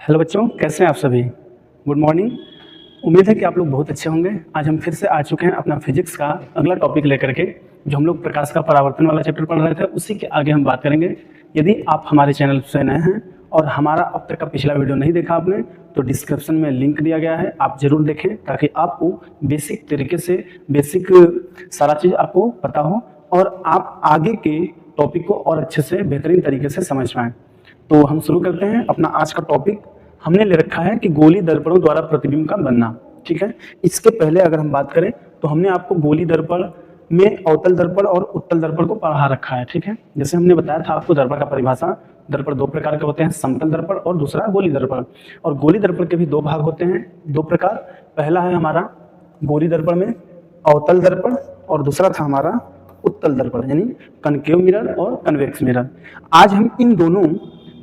Hello बच्चों, कैसे हैं आप सभी। Good morning. उम्मीद है कि आप लोग बहुत अच्छे होंगे। आज हम फिर से आ चुके हैं अपना फिजिक्स का अगला टॉपिक लेकर के, जो हम लोग प्रकाश का परावर्तन वाला चैप्टर पढ़ रहे थे, उसी के आगे हम बात करेंगे। यदि आप हमारे चैनल से नए हैं और हमारा अब तक का पिछला वीडियो नहीं देखा आपने, तो डिस्क्रिप्शन में लिंक दिया गया है, आप जरूर देखें, ताकि आपको बेसिक तरीके से बेसिक सारा चीज़ आपको पता हो और आप आगे के टॉपिक को और अच्छे से बेहतरीन तरीके से समझ पाएँ। तो हम शुरू करते हैं अपना आज का टॉपिक। हमने ले रखा है कि गोली दर्पणों द्वारा प्रतिबिंब का बनना। ठीक है, इसके पहले अगर हम बात करें तो हमने आपको गोली दर्पण में अवतल दर्पण और उत्तल दर्पण को पढ़ा रखा है। ठीक है, जैसे हमने बताया था आपको दर्पण का परिभाषा, दर्पण दो प्रकार के होते हैं, समतल दर्पण और दूसरा गोली दर्पण। और गोली दर्पण के भी दो भाग होते हैं, दो प्रकार। पहला है हमारा गोली दर्पण में अवतल दर्पण और दूसरा था हमारा उत्तल दर्पण, यानी कनकेव मिरर और कन्वेक्स मिरर। आज हम इन दोनों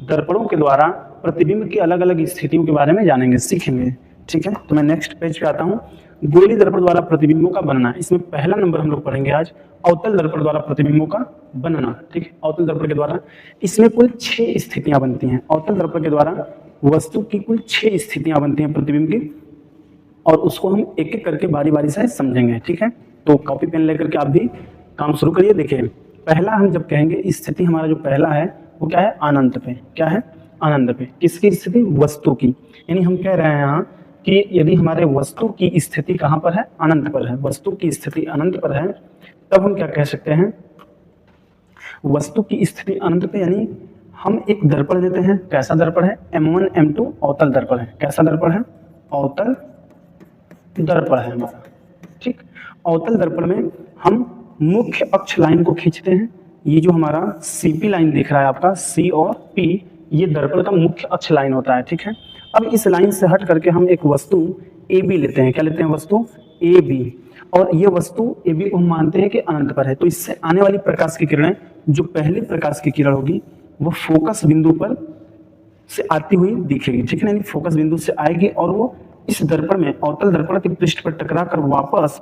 दर्पणों के द्वारा प्रतिबिंब की अलग अलग स्थितियों के बारे में जानेंगे, सीखेंगे। ठीक है, तो मैं नेक्स्ट पेज पे आता हूँ। गोली दर्पण द्वारा प्रतिबिंबों का बनना, इसमें पहला नंबर हम लोग पढ़ेंगे आज, अवतल दर्पण द्वारा प्रतिबिंबों का बनना। ठीक है, अवतल दर्पण के द्वारा इसमें कुल 6 स्थितियां बनती हैं। अवतल दर्पण के द्वारा वस्तु की कुल 6 स्थितियां बनती हैं प्रतिबिंब की, और उसको हम एक एक करके बारी बारी से समझेंगे। ठीक है, तो कॉपी पेन लेकर के आप भी काम शुरू करिए। देखिए, पहला हम जब कहेंगे स्थिति, हमारा जो पहला है वो क्या है, अनंत पे। क्या है, अनंत पे। किसकी स्थिति, वस्तु की। यानी हम कह रहे हैं यहाँ कि यदि हमारे वस्तु की स्थिति कहाँ पर है, अनंत पर है, वस्तु की स्थिति अनंत पर है, तब हम क्या कह सकते हैं, वस्तु की स्थिति अनंत पे। यानी हम एक दर्पण लेते हैं, कैसा दर्पण है, M1 M2 अवतल दर्पण है। कैसा दर्पण है, अवतल दर्पण है हमारा। ठीक, अवतल दर्पण में हम मुख्य अक्ष लाइन को खींचते हैं। ये जो हमारा CP लाइन दिख रहा है आपका, C और P, ये दर्पण का मुख्य अक्ष लाइन होता है। ठीक है, अब इस लाइन से हट करके हम एक वस्तु AB लेते हैं। क्या लेते हैं, वस्तु AB, और ये वस्तु AB को हम मानते हैं कि अनंत पर है। तो इससे आने वाली प्रकाश की किरणें, जो पहली प्रकाश की किरण होगी, वो फोकस बिंदु पर से आती हुई दिखेगी। ठीक है, यानी फोकस बिंदु से आएगी और वो इस दर्पण में, अवतल दर्पण के पृष्ठ पर टकरा कर वापस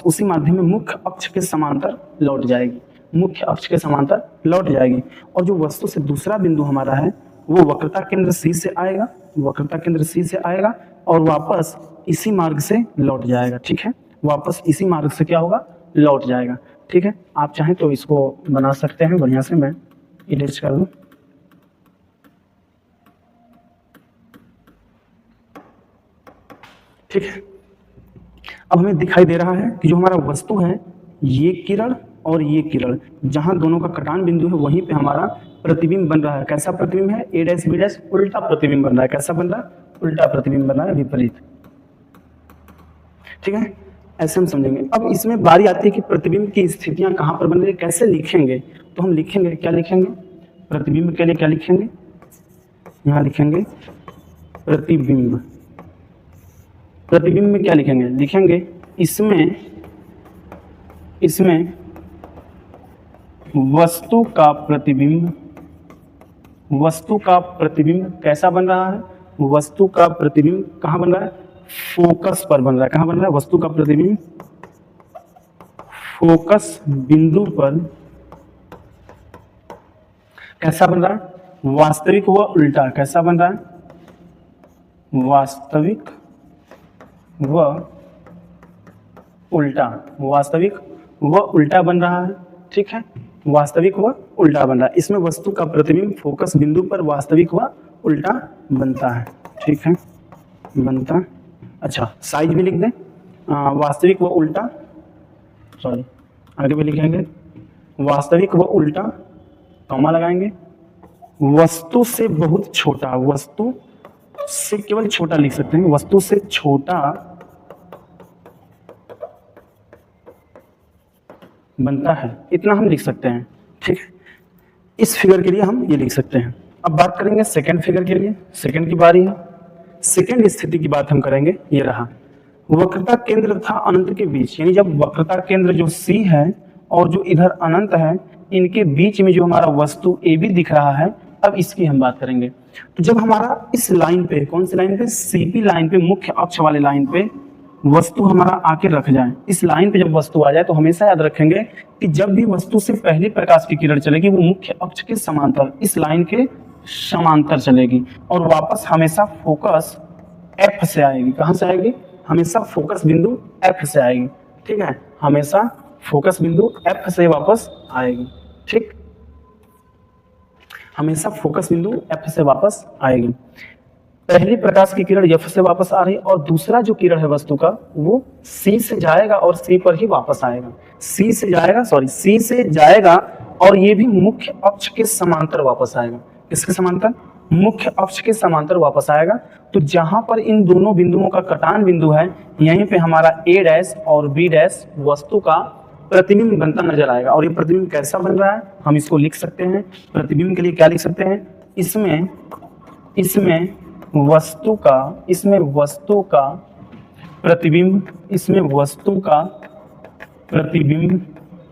उसी माध्यम में मुख्य अक्ष के समांतर लौट जाएगी, मुख्य अक्ष के समांतर लौट जाएगी। और जो वस्तु से दूसरा बिंदु हमारा है, वो वक्रता केंद्र C से आएगा, वक्रता केंद्र C से आएगा और वापस इसी मार्ग से लौट जाएगा। ठीक है, वापस इसी मार्ग से क्या होगा, लौट जाएगा। ठीक है, आप चाहें तो इसको बना सकते हैं बढ़िया से, मैं इरेज कर दूं। ठीक है, अब हमें दिखाई दे रहा है कि जो हमारा वस्तु है, ये किरण और ये किरण, जहां दोनों का कटान बिंदु है, वहीं पे हमारा प्रतिबिंब बन रहा है। कैसा प्रतिबिंब है, A', B', उल्टा प्रतिबिंब बन रहा है। कैसा बन रहा है, उल्टा प्रतिबिंब बन रहा है, विपरीत। ठीक है, ऐसे हम समझेंगे। अब इसमें बारी आती है कि प्रतिबिंब की स्थितियां कहां पर बन रही है, कैसे लिखेंगे। तो हम लिखेंगे, क्या लिखेंगे, प्रतिबिंब के लिए क्या लिखेंगे, यहां लिखेंगे प्रतिबिंब। प्रतिबिंब में क्या लिखेंगे, लिखेंगे इसमें वस्तु का प्रतिबिंब कैसा बन रहा है, वस्तु का प्रतिबिंब कहाँ बन रहा है, फोकस पर बन रहा है। कहाँ बन रहा है, वस्तु का प्रतिबिंब फोकस बिंदु पर कैसा बन रहा है, वास्तविक व उल्टा। कैसा बन रहा है, वास्तविक व उल्टा, वास्तविक व उल्टा बन रहा है। ठीक है, वास्तविक व उल्टा बन रहा है। इसमें वस्तु का प्रतिबिंब फोकस बिंदु पर वास्तविक व उल्टा बनता है। ठीक है, बनता। अच्छा, साइज भी लिख दें, वास्तविक व उल्टा, सॉरी आगे भी लिखेंगे, वास्तविक व उल्टा, कॉमा लगाएंगे, वस्तु से बहुत छोटा, वस्तु से केवल छोटा लिख सकते हैं, वस्तु से छोटा बनता है, इतना हम लिख सकते हैं। ठीक है, इस फिगर के लिए हम ये लिख सकते हैं। अब बात करेंगे सेकंड फिगर के लिए, सेकंड की बारी है। सेकंड स्थिति की बात हम करेंगे, ये रहा, वक्रता केंद्र तथा अनंत के बीच। यानी जब वक्रता केंद्र जो C है और जो इधर अनंत है, इनके बीच में जो हमारा वस्तु AB दिख रहा है, अब इसकी हम बात करेंगे। तो जब हमारा इस लाइन पे, कौन सी लाइन पे, CP लाइन पे, मुख्य अक्ष वाले लाइन पे वस्तु हमारा आके रख जाए, इस लाइन पे जब वस्तु आ जाए, तो हमेशा याद रखेंगे कि जब भी वस्तु से पहली प्रकाश की किरण चलेगी, वो मुख्य अक्ष के समांतर इस लाइन के समांतर चलेगी और वापस हमेशा फोकस एफ से आएगी। कहाँ से आएगी? हमेशा फोकस बिंदु एफ से आएगी। ठीक है, हमेशा फोकस बिंदु एफ से वापस आएगी। ठीक, हमेशा फोकस बिंदु एफ से वापस आएगी। पहली प्रकाश की किरण एफ से वापस आ रही है और दूसरा जो किरण है वस्तु का वो सी से जाएगा और सी पर ही वापस आएगा। सी से जाएगा और ये भी मुख्य अक्ष के समांतर वापस आएगा। किसके समांतर? मुख्य अक्ष के समांतर वापस आएगा। तो जहां पर इन दोनों बिंदुओं का कटान बिंदु है, यहीं पे हमारा ए डैश और बी डैश वस्तु का प्रतिबिंब बनता नजर आएगा। और ये प्रतिबिंब कैसा बन रहा है, हम इसको लिख सकते हैं। प्रतिबिंब के लिए क्या लिख सकते हैं? इसमें वस्तु का प्रतिबिंब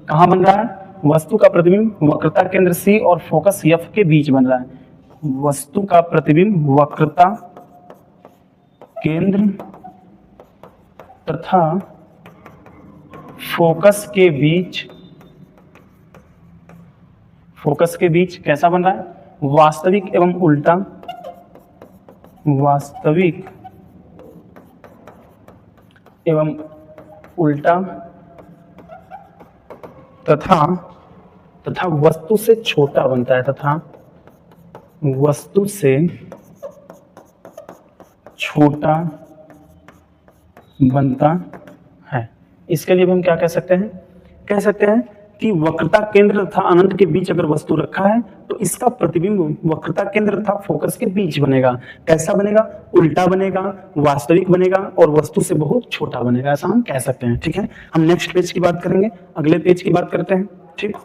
कहाँ बन रहा है? वस्तु का प्रतिबिंब वक्रता केंद्र सी और फोकस एफ के बीच बन रहा है। वस्तु का प्रतिबिंब वक्रता केंद्र तथा फोकस के बीच कैसा बन रहा है? वास्तविक एवं उल्टा तथा वस्तु से छोटा बनता है। तथा वस्तु से छोटा बनता है। इसके लिए भी हम क्या कह सकते हैं? कह सकते हैं कि वक्रता केंद्र तथा अनंत के बीच अगर वस्तु रखा है तो इसका प्रतिबिंब वक्रता केंद्र तथा फोकस के बीच बनेगा। कैसा बनेगा? उल्टा बनेगा, वास्तविक बनेगा और वस्तु से बहुत छोटा बनेगा, ऐसा हम कह सकते हैं। ठीक है, हम नेक्स्ट पेज की बात करेंगे, अगले पेज की बात करते हैं। ठीक,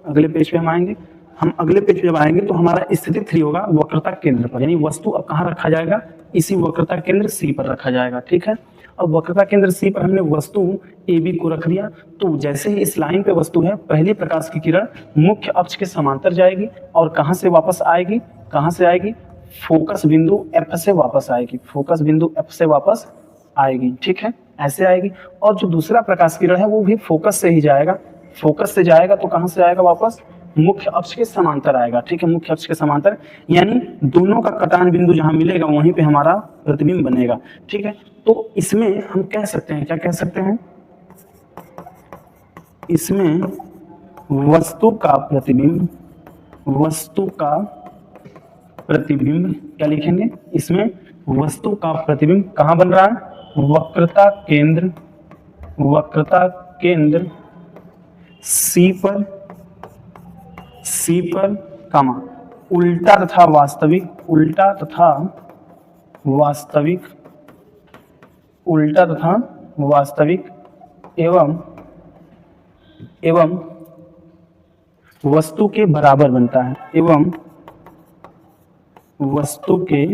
अगले पेज पे हम आएंगे। हम अगले पेज पे जब आएंगे तो हमारा स्थिति 3 होगा वक्रता केंद्र पर, यानी वस्तु अब कहाँ रखा जाएगा? इसी वक्रता केंद्र सी पर रखा जाएगा। ठीक है, अब वक्रता केंद्र सी पर हमने वस्तु ए बी को रख दिया। तो जैसे ही इस लाइन पे वस्तु है, पहली प्रकाश की किरण मुख्य अक्ष के समांतर जाएगी और कहाँ से वापस आएगी? कहाँ से आएगी? फोकस बिंदु एफ से वापस आएगी। फोकस बिंदु एफ से वापस आएगी। ठीक है, ऐसे आएगी। और जो दूसरा प्रकाश किरण है वो भी फोकस से ही जाएगा। फोकस से जाएगा तो कहाँ से आएगा? वापस मुख्य अक्ष के समांतर आएगा। ठीक है, मुख्य अक्ष के समांतर, यानी दोनों का कटान बिंदु जहां मिलेगा वहीं पे हमारा प्रतिबिंब बनेगा। ठीक है, तो इसमें हम कह सकते हैं, क्या कह सकते हैं? इसमें वस्तु का प्रतिबिंब क्या लिखेंगे? इसमें वस्तु का प्रतिबिंब कहाँ बन रहा है? वक्रता केंद्र सी पर कामा उल्टा तथा वास्तविक एवं वस्तु के बराबर बनता है। वस्तु के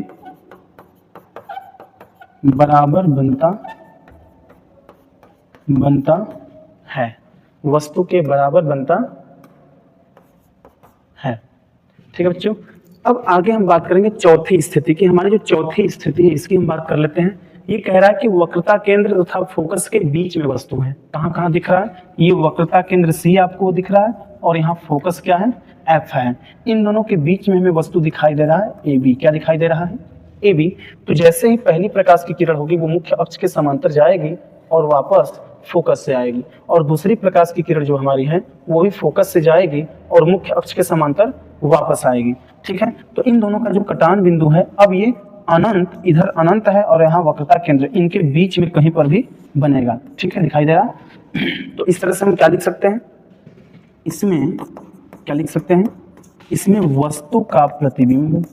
बराबर बनता है। वस्तु के बराबर बनता है। ठीक है बच्चों, अब आगे हम बात करेंगे चौथी स्थिति की। हमारी जो चौथी स्थिति है इसकी हम बात कर लेते हैं। ये कह रहा है कि वक्रता केंद्र तथा फोकस के बीच में वस्तु है। कहाँ कहाँ दिख रहा है? ये वक्रता केंद्र सी आपको दिख रहा है और यहाँ फोकस क्या है? एफ है। इन दोनों के बीच में हमें वस्तु दिखाई दे रहा है ए बी। क्या दिखाई दे रहा है? A B. तो जैसे ही पहली प्रकाश की किरण होगी वो मुख्य अक्ष के समांतर जाएगी और वापस फोकस से आएगी, और दूसरी प्रकाश की किरण जो हमारी है वो भी फोकस से जाएगी और मुख्य अक्ष के समांतर वापस आएगी। ठीक है, तो इन दोनों का जो कटान बिंदु है, अब ये अनंत, इधर अनंत है और यहाँ वक्रता केंद्र, इनके बीच में कहीं पर भी बनेगा। ठीक है, दिखाई दे रहा है। तो इस तरह से हम क्या लिख सकते हैं? इसमें क्या लिख सकते हैं? इसमें वस्तु का प्रतिबिंब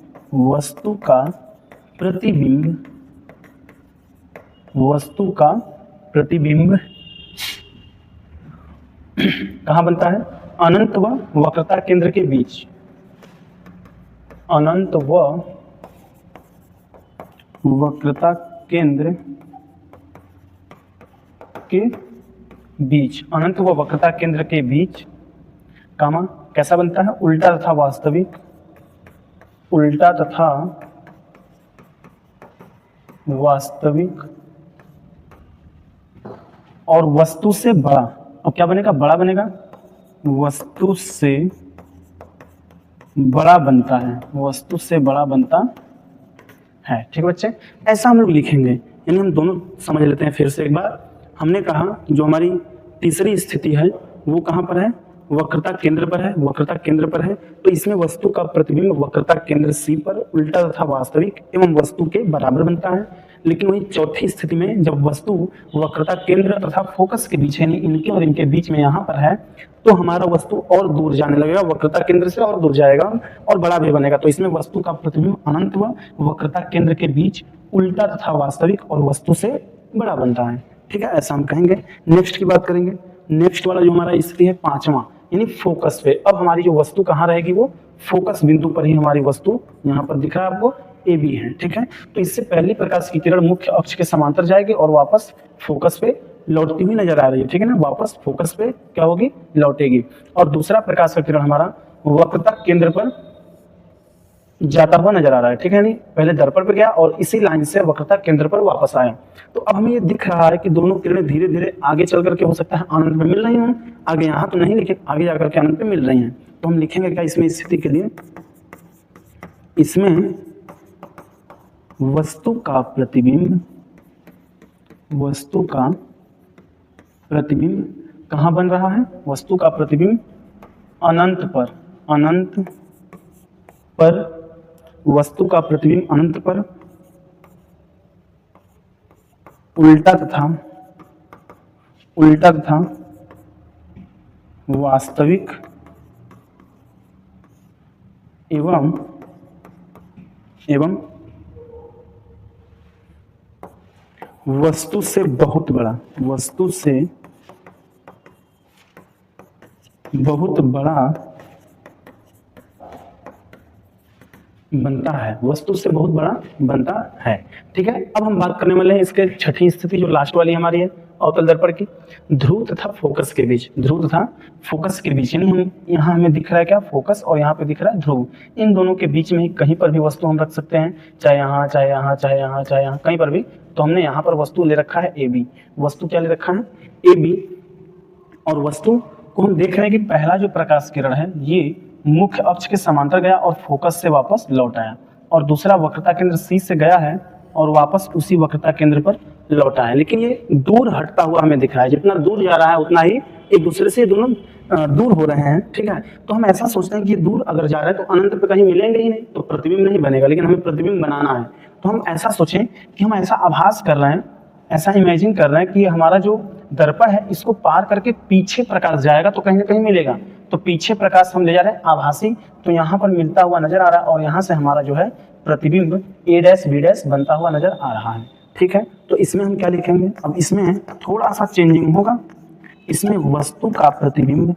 कहाँ बनता है? अनंत व वक्रता केंद्र के बीच। अनंत व वक्रता केंद्र के बीच। अनंत व वक्रता केंद्र के बीच कामा कैसा बनता है? उल्टा तथा वास्तविक और वस्तु से बड़ा। अब क्या बनेगा? बड़ा बनेगा। वस्तु से बड़ा बनता है, वस्तु से बड़ा बनता है। ठीक है बच्चे, ऐसा हम लोग लिखेंगे। यानी हम दोनों समझ लेते हैं फिर से एक बार। हमने कहा जो हमारी तीसरी स्थिति है वो कहाँ पर है, वक्रता केंद्र पर है, वक्रता केंद्र पर है। तो इसमें वस्तु का प्रतिबिंब वक्रता केंद्र C पर उल्टा तथा वास्तविक एवं वस्तु के बराबर बनता है। लेकिन वही चौथी स्थिति में जब वस्तु वक्रता केंद्र तथा फोकस के बीच यानी इनके और इनके बीच में यहाँ पर है, तो हमारा वस्तु और दूर जाने लगेगा, वक्रता केंद्र से और दूर जाएगा और बड़ा भी बनेगा। तो इसमें वस्तु का प्रतिबिंब अनंत व वक्रता केंद्र के बीच उल्टा तथा वास्तविक और वस्तु से बड़ा बनता है। ठीक है, ऐसा हम कहेंगे। नेक्स्ट की बात करेंगे। नेक्स्ट वाला जो हमारा स्थिति है पांचवा, यानी फोकस पे। अब हमारी जो वस्तु कहाँ रहेगी, वो फोकस बिंदु पर ही हमारी वस्तु यहाँ पर दिख रहा है आपको ए बी है। ठीक है, तो इससे पहली प्रकाश की किरण मुख्य अक्ष के समांतर जाएगी और वापस फोकस पे लौटती हुई नजर आ रही है। ठीक है ना, वापस फोकस पे क्या होगी, लौटेगी। और दूसरा प्रकाश का किरण हमारा वक्रता केंद्र पर जाता हुआ नजर आ रहा है। ठीक है, नहीं पहले दर्पण पे गया और इसी लाइन से वक्रता केंद्र पर वापस आया। तो अब हमें ये दिख रहा है कि दोनों किरणें धीरे धीरे आगे चल करके हो सकता है अनंत में मिल रही हूँ। आगे यहाँ तो नहीं, लेकिन आगे जाकर के अनंत में मिल रही हैं। तो हम लिखेंगे क्या इसमें स्थिति के लिए, इसमें वस्तु का प्रतिबिंब कहाँ बन रहा है, वस्तु का प्रतिबिंब अनंत पर वस्तु का प्रतिबिंब अनंत पर उल्टा तथा वास्तविक एवं वस्तु से बहुत बड़ा बनता है, वस्तु से बहुत बड़ा बनता है। ठीक है, अब हम बात करने वाले हैं इसके छठी स्थिति जो लास्ट वाली हमारी है अवतल दर्पण की, ध्रुव तथा फोकस के बीच। ध्रुव तथा फोकस के बीच, यानी हम यहाँ हमें दिख रहा है क्या, फोकस, और यहाँ पे दिख रहा है ध्रुव। इन दोनों के बीच में ही कहीं पर भी वस्तु हम रख सकते हैं, चाहे यहाँ चाहे यहाँ चाहे यहाँ चाहे यहाँ, कहीं पर भी। तो हमने यहाँ पर वस्तु ले रखा है ए बी। वस्तु क्या ले रखा है, ए बी। और वस्तु को हम देख रहे हैं कि पहला जो प्रकाश किरण है ये मुख्य अक्ष के समांतर गया और फोकस से वापस लौट आया, और दूसरा वक्रता केंद्र C से गया है और वापस उसी वक्रता केंद्र पर लौटा है। लेकिन ये दूर हटता हुआ हमें दिख रहा है, जितना दूर जा रहा है उतना ही एक दूसरे से दोनों दूर हो रहे हैं। ठीक है, तो हम ऐसा सोचते हैं कि ये दूर अगर जा रहा है तो अनंत पे कहीं मिलेंगे ही नहीं, तो प्रतिबिंब नहीं बनेगा। लेकिन हमें प्रतिबिंब बनाना है, तो हम ऐसा सोचें कि हम ऐसा आभास कर रहे हैं, ऐसा इमेजिन कर रहे हैं कि हमारा जो दर्पण है इसको पार करके पीछे प्रकाश जाएगा तो कहीं ना कहीं मिलेगा। तो पीछे प्रकाश हम ले जा रहे हैं आभासी, तो यहाँ पर मिलता हुआ नजर आ रहा है और यहाँ से हमारा जो है प्रतिबिंब A डैश B डैश बनता हुआ नजर आ रहा है। ठीक है, तो इसमें हम क्या लिखेंगे, अब इसमें थोड़ा सा चेंजिंग होगा। इसमें वस्तु का प्रतिबिंब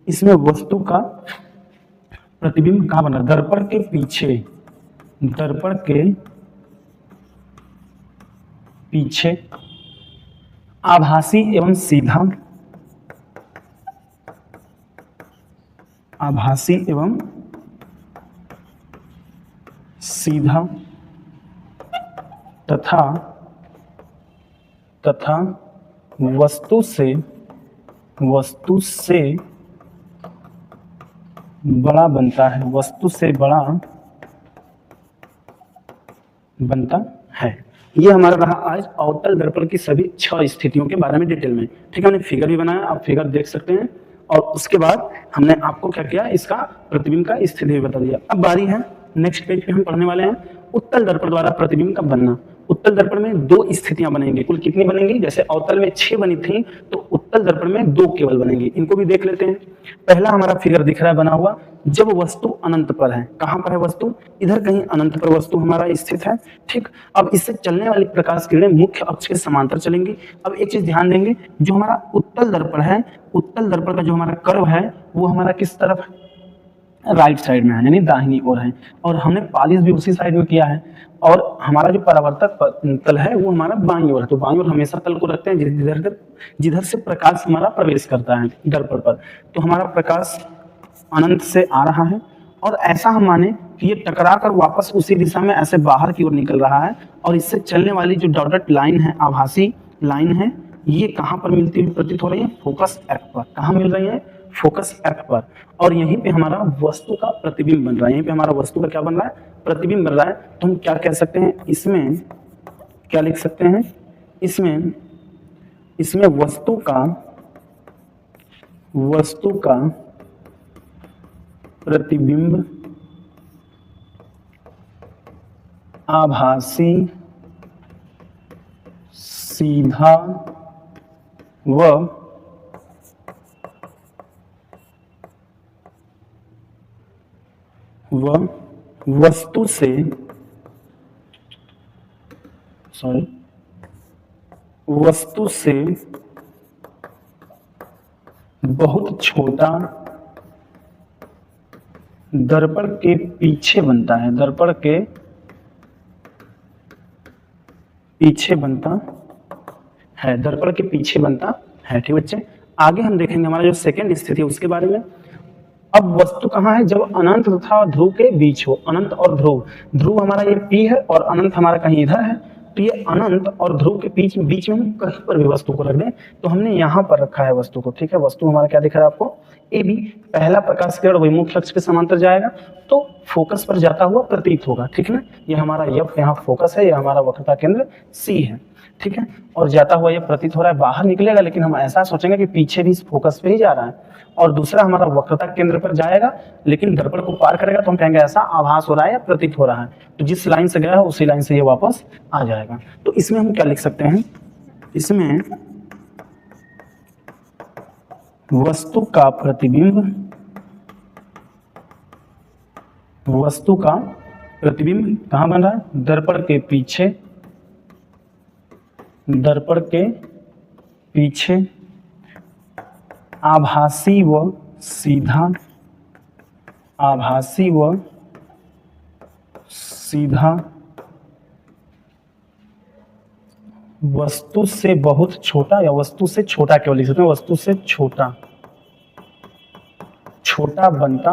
इसमें वस्तु का प्रतिबिंब कहाँ बना, दर्पण के पीछे आभासी एवं सीधा तथा वस्तु से बड़ा बनता है, वस्तु से बड़ा बनता है। ये हमारा रहा आज अवतल दर्पण की सभी 6 स्थितियों के बारे में डिटेल में। ठीक है, हमने फिगर भी बनाया, आप फिगर देख सकते हैं। और उसके बाद हमने आपको क्या किया, इसका प्रतिबिंब का स्थिति भी बता दिया। अब बारी है नेक्स्ट पेज पे हम पढ़ने वाले हैं उत्तल दर्पण द्वारा प्रतिबिंब का बनना। उत्तल दर्पण में 2 स्थितियां बनेंगी, कुल कितनी बनेंगी, जैसे अवतल में 6 बनी थी तो उत्तल दर्पण में 2 केवल बनेंगी। इनको भी देख लेते हैं। पहला हमारा फिगर दिख रहा है बना हुआ, जब वस्तु अनंत पर है। कहां पर है वस्तु, इधर कहीं अनंत पर वस्तु हमारा स्थित है। ठीक, अब इससे चलने वाली प्रकाश किरणें मुख्य अक्ष के समांतर चलेंगी। अब एक चीज ध्यान देंगे, जो हमारा उत्तल दर्पण है, उत्तल दर्पण का जो हमारा कर्व है वो हमारा किस तरफ है, राइट साइड में है, यानी दाहिनी ओर है। और हमने पॉलिश भी उसी साइड में किया है। और हमारा जो परावर्तक तल है वो हमारा बाईं ओर है। तो बाईं ओर हमेशा तल को रखते हैं जिधर से प्रकाश हमारा प्रवेश करता है दर्पण पर। तो हमारा प्रकाश अनंत से आ रहा है और ऐसा हम माने कि ये टकरा कर वापस उसी दिशा में ऐसे बाहर की ओर निकल रहा है। और इससे चलने वाली जो डॉटेड लाइन है, आभासी लाइन है, ये कहाँ पर मिलती हुई प्रतीत हो रही है? फोकस एक्ट पर। कहाँ मिल रही है? फोकस एक्ट पर। और यहीं पे हमारा वस्तु का प्रतिबिंब बन रहा है, यहीं पे हमारा वस्तु का क्या बन रहा है? प्रतिबिंब बन रहा है। तो हम क्या कह सकते हैं इसमें? क्या लिख सकते हैं इसमें वस्तु का प्रतिबिंब आभासी, सीधा व वस्तु से बहुत छोटा दर्पण के पीछे बनता है। दर्पण के पीछे बनता है, दर्पण के पीछे बनता है। ठीक बच्चे, आगे हम देखेंगे हमारा जो सेकंड स्थिति है उसके बारे में। अब वस्तु कहाँ है? जब अनंत तथा ध्रुव के बीच हो। अनंत और ध्रुव, ध्रुव हमारा ये P है और अनंत हमारा कहीं इधर है। तो ये अनंत और ध्रुव के बीच में हम कहीं पर भी वस्तु को रख दें, तो हमने यहाँ पर रखा है वस्तु को। ठीक है, वस्तु हमारा क्या दिख रहा है आपको? AB। पहला प्रकाश किरण विमुख अक्ष के समांतर जाएगा तो फोकस पर जाता हुआ प्रतीत होगा। ठीक है ना, ये हमारा F यहाँ फोकस है, ये हमारा वक्रता केंद्र C है। ठीक है, और जाता हुआ ये प्रतीत हो रहा है, बाहर निकलेगा, लेकिन हम ऐसा सोचेंगे कि पीछे भी इस फोकस पे ही जा रहा है। और दूसरा हमारा वक्रता केंद्र पर जाएगा, लेकिन दर्पण को पार करेगा, तो हम कहेंगे ऐसा आभास हो रहा है या प्रतीत हो रहा है। तो जिस लाइन से गया है उसी लाइन से ये वापस आ जाएगा। तो इसमें हम क्या लिख सकते हैं? इसमें वस्तु का प्रतिबिंब कहाँ बन रहा है? दर्पण के पीछे आभासी व सीधा वस्तु से बहुत छोटा, या वस्तु से छोटा केवल लिख सकते हैं, वस्तु से छोटा बनता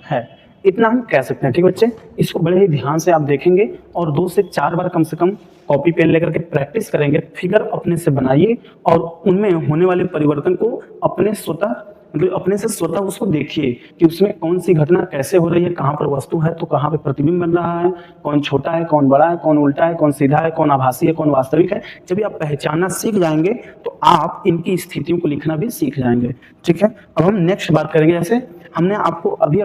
है। इतना हम कह सकते हैं। ठीक बच्चे, इसको बड़े ही ध्यान से आप देखेंगे और 2 से 4 बार कम से कम कॉपी पेन लेकर के प्रैक्टिस करेंगे। फिगर अपने से बनाइए और उनमें होने वाले परिवर्तन को अपने से स्वतः उसको देखिए कि उसमें कौन सी घटना कैसे हो रही है, कहाँ पर वस्तु है तो कहाँ पे प्रतिबिंब बन रहा है, कौन छोटा है, कौन बड़ा है, कौन उल्टा है, कौन सीधा है, कौन आभासी है, कौन वास्तविक है। जब ये आप पहचानना सीख जाएंगे तो आप इनकी स्थितियों को लिखना भी सीख जाएंगे। ठीक है, अब हम नेक्स्ट बात करेंगे। जैसे हमने आपको अभी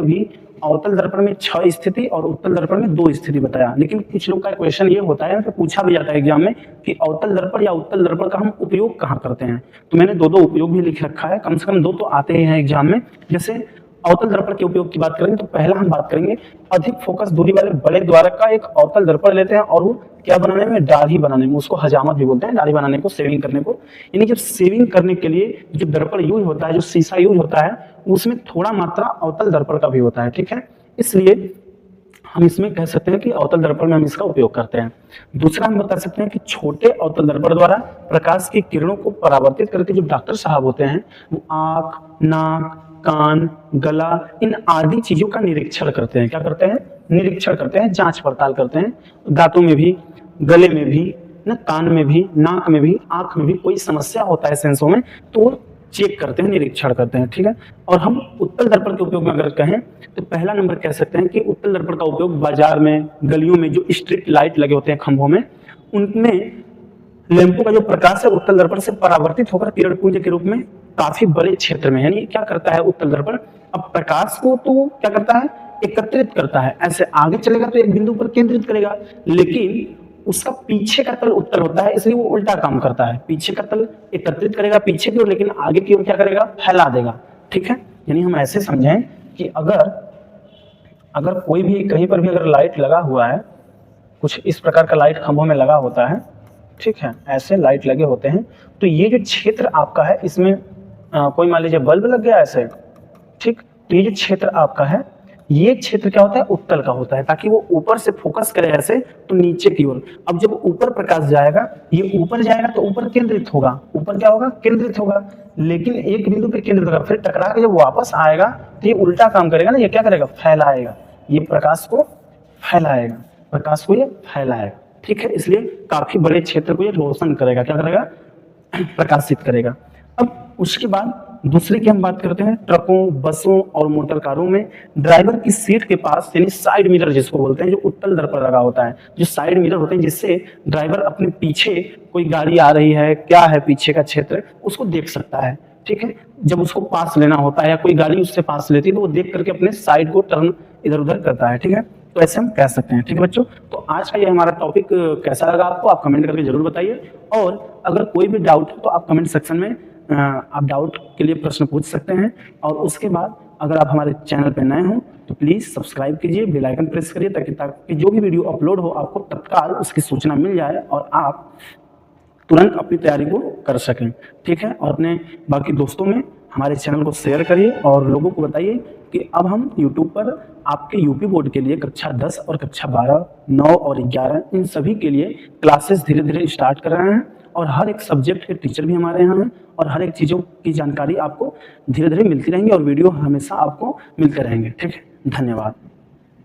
अवतल दर्पण में 6 स्थिति और उत्तल दर्पण में 2 स्थिति बताया, लेकिन कुछ लोग का क्वेश्चन ये होता है, तो पूछा भी जाता है एग्जाम में कि अवतल दर्पण या उत्तल दर्पण का हम उपयोग कहाँ करते हैं। तो मैंने 2 उपयोग भी लिख रखा है, कम से कम 2 तो आते ही हैं एग्जाम में। जैसे अवतल दर्पण के उपयोग की बात करेंगे तो पहला हम बात करेंगे अधिक फोकस दूरी वाले बड़े द्वारक का एक अवतल दर्पण लेते हैं और वो क्या बनाने में? दाढ़ी बनाने में, उसको हजामत भी बोलते हैं, दाढ़ी बनाने को, शेविंग करने को। यानी जब शेविंग करने के लिए जो दर्पण यूज होता है, जो शीशा यूज होता है, उसमें थोड़ा मात्रा अवतल दर्पण का भी होता है। ठीक है, इसलिए हम इसमें कह सकते हैं कि अवतल दर्पण में हम इसका उपयोग करते हैं। दूसरा हम बता सकते हैं कि छोटे अवतल दर्पण द्वारा प्रकाश की किरणों को परावर्तित करके जो डॉक्टर साहब होते हैं वो आंख, नाक, कान, गला, इन आदि चीजों का निरीक्षण करते हैं। क्या करते हैं? निरीक्षण करते हैं, जांच पड़ताल करते हैं। दांतों में भी, गले में भी, ना कान में भी, नाक में भी, आंख में भी कोई समस्या होता है सेंसों में तो चेक करते हैं, निरीक्षण करते हैं। ठीक है, और हम उत्तल दर्पण के उपयोग में अगर कहें तो पहला नंबर कह सकते हैं कि उत्तल दर्पण का उपयोग बाजार में, गलियों में जो स्ट्रीट लाइट लगे होते हैं खंभों में, उनमें लैंपों का जो प्रकाश है उत्तल दर्पण से परावर्तित होकर किरण पुंज के रूप में काफी बड़े क्षेत्र में, यानी क्या करता है उत्तल दर्पण? अब प्रकाश को तो क्या करता है? एकत्रित करता है। ऐसे आगे चलेगा तो एक बिंदु पर केंद्रित करेगा, लेकिन उसका पीछे का तल उत्तल होता है, इसलिए वो उल्टा काम करता है। पीछे का तल एकत्रित करेगा पीछे की ओर, लेकिन आगे की ओर क्या करेगा? फैला देगा। ठीक है, यानी हम ऐसे समझें कि अगर कोई भी कहीं पर भी अगर लाइट लगा हुआ है, कुछ इस प्रकार का लाइट खंभों में लगा होता है, ठीक है, ऐसे लाइट लगे होते हैं, तो ये जो क्षेत्र आपका है इसमें कोई मान लीजिए बल्ब लग गया ऐसे, ठीक, तो ये जो क्षेत्र आपका है, ये क्षेत्र क्या होता है? उत्तल का होता है, ताकि वो ऊपर से फोकस करे ऐसे तो नीचे की ओर। अब जब ऊपर प्रकाश जाएगा, ये ऊपर जाएगा तो ऊपर केंद्रित होगा, ऊपर क्या होगा? केंद्रित होगा, लेकिन एक बिंदु पे केंद्रित होगा, फिर टकरा के जब वापस आएगा तो ये उल्टा काम करेगा ना, ये क्या करेगा? फैलाएगा, ये प्रकाश को फैलाएगा, प्रकाश को ये फैलाएगा। ठीक है, इसलिए काफी बड़े क्षेत्र को ये रोशन करेगा, क्या करेगा, प्रकाशित करेगा। अब उसके बाद दूसरे की हम बात करते हैं, ट्रकों, बसों और मोटर कारों में ड्राइवर की सीट के पास यानी साइड मिरर जिसको बोलते हैं, जो उत्तल दर पर लगा होता है, जो साइड मिरर होते हैं, जिससे ड्राइवर अपने पीछे कोई गाड़ी आ रही है, क्या है पीछे का क्षेत्र, उसको देख सकता है। ठीक है, जब उसको पास लेना होता है या कोई गाड़ी उससे पास लेती है तो वो देख करके अपने साइड को टर्न इधर उधर करता है। ठीक है, तो ऐसे हम कह सकते हैं। ठीक है बच्चों, तो आज का ये हमारा टॉपिक कैसा लगा आपको, आप कमेंट करके जरूर बताइए। और अगर कोई भी डाउट है तो आप कमेंट सेक्शन में आप डाउट के लिए प्रश्न पूछ सकते हैं। और उसके बाद अगर आप हमारे चैनल पर नए हो तो प्लीज़ सब्सक्राइब कीजिए, बेल आइकन प्रेस करिए, ताकि जो भी वीडियो अपलोड हो आपको तत्काल उसकी सूचना मिल जाए और आप तुरंत अपनी तैयारी को कर सकें। ठीक है, और अपने बाकी दोस्तों में हमारे चैनल को शेयर करिए और लोगों को बताइए कि अब हम YouTube पर आपके यूपी बोर्ड के लिए कक्षा 10 और कक्षा 12, 9 और 11 इन सभी के लिए क्लासेस धीरे धीरे स्टार्ट कर रहे हैं। और हर एक सब्जेक्ट के टीचर भी हमारे यहाँ हैं और हर एक चीज़ों की जानकारी आपको धीरे धीरे मिलती रहेंगी और वीडियो हमेशा आपको मिलते रहेंगे। ठीक है, धन्यवाद।